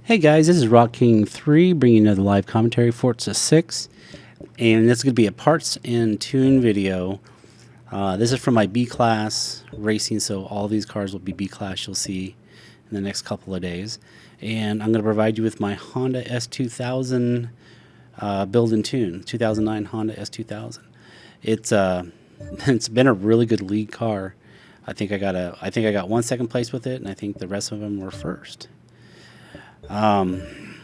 Hey guys, this is Rock King 3 bringing you another live commentary, Forza 6, and this is going to be a parts and tune video. This is from my B-Class racing, so all these cars will be B-Class you'll see in the next couple of days. And I'm going to provide you with my Honda S2000 build and tune, 2009 Honda S2000. It's been a really good league car. I think I got one second place with it, and I think the rest of them were first. All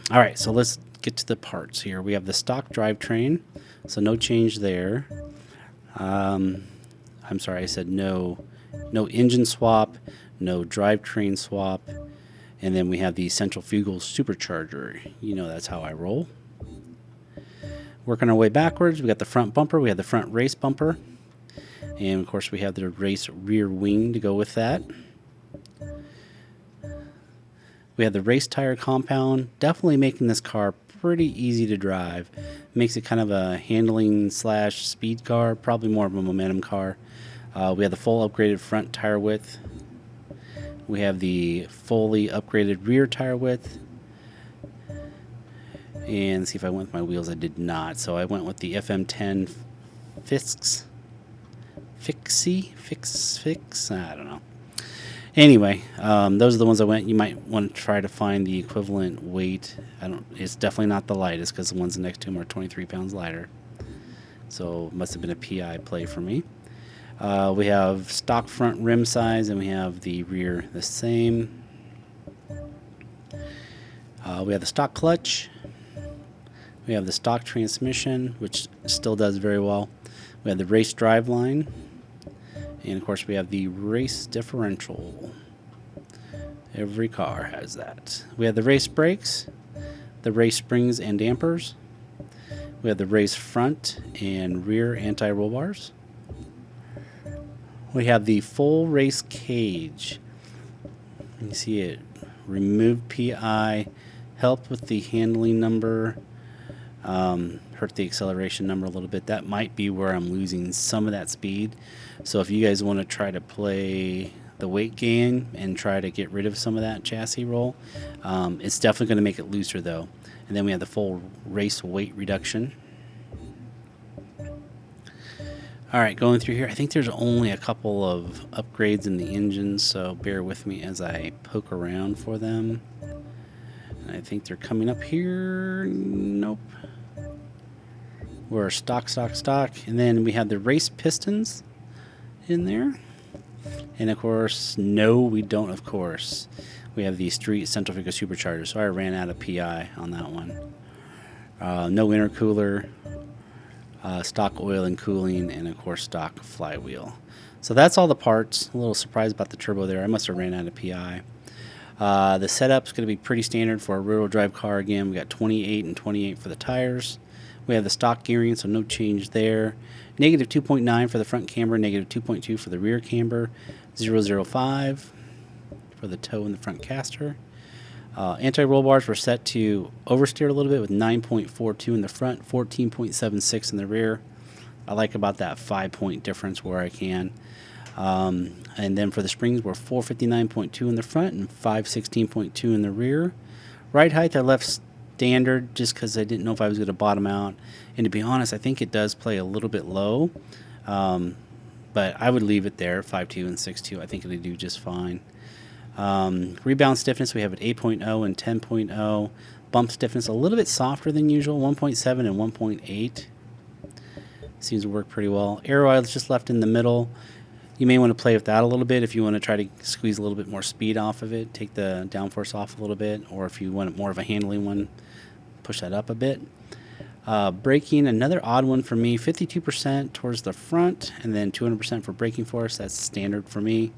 right, so let's get to the parts here. We have the stock drivetrain, so no change there. I'm sorry, I said no engine swap, no drivetrain swap, and then we have the centrifugal supercharger. You know that's how I roll. Working our way backwards, we got the front bumper, we have the front race bumper, and of course we have the race rear wing to go with that. We have the race tire compound, definitely making this car pretty easy to drive. Makes it kind of a handling / speed car, probably more of a momentum car. We have the full upgraded front tire width. We have the fully upgraded rear tire width. And see if I went with my wheels, I did not. So I went with the FM10 Fix, I don't know. Anyway, those are the ones I went. You might want to try to find the equivalent weight. It's definitely not the lightest because the ones next to them are 23 pounds lighter. So it must have been a PI play for me. We have stock front rim size, and we have the rear the same. We have the stock clutch. We have the stock transmission, which still does very well. We have the race drive line. And of course we have the race differential. Every car has that. We have the race brakes, the race springs and dampers. We have the race front and rear anti-roll bars. We have the full race cage. You see it. Removed PI, helped with the handling number, hurt the acceleration number a little bit. That might be where I'm losing some of that speed. So if you guys want to try to play the weight gain and try to get rid of some of that chassis roll, it's definitely going to make it looser though. And then we have the full race weight reduction. Alright, going through here, I think there's only a couple of upgrades in the engine, so bear with me as I poke around for them. And I think they're coming up here. Nope. We're stock. And then we have the race pistons in there. And of course, no, we don't, of course. We have the street centrifugal supercharger, so I ran out of PI on that one. No intercooler, stock oil and cooling, and of course, stock flywheel. So that's all the parts. A little surprised about the turbo there. I must have ran out of PI. The setup's going to be pretty standard for a rear-wheel drive car. Again, we got 28 and 28 for the tires. We have the stock gearing, so no change there. Negative 2.9 for the front camber, negative 2.2 for the rear camber, 0.005 for the toe and the front caster. Anti-roll bars were set to oversteer a little bit with 9.42 in the front, 14.76 in the rear. I like about that 5-point difference where I can. And then for the springs, we're 459.2 in the front and 516.2 in the rear. Ride height I left standard just because I didn't know if I was going to bottom out. And to be honest, I think it does play a little bit low. But I would leave it there, 5.2 and 6.2. I think it'll do just fine. Rebound stiffness, we have at 8.0 and 10.0. Bump stiffness, a little bit softer than usual, 1.7 and 1.8. Seems to work pretty well. Air oil is just left in the middle. You may want to play with that a little bit if you want to try to squeeze a little bit more speed off of it, take the downforce off a little bit, or if you want more of a handling one, push that up a bit. Braking, another odd one for me, 52% towards the front and then 200% for braking force. That's standard for me.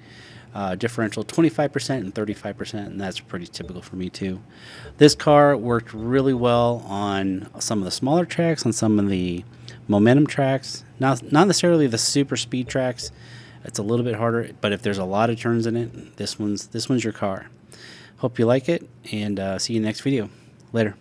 Differential 25% and 35%, and that's pretty typical for me too. This car worked really well on some of the smaller tracks, on some of the momentum tracks, not necessarily the super speed tracks. It's a little bit harder, but if there's a lot of turns in it, this one's your car. Hope you like it, and see you in the next video. Later.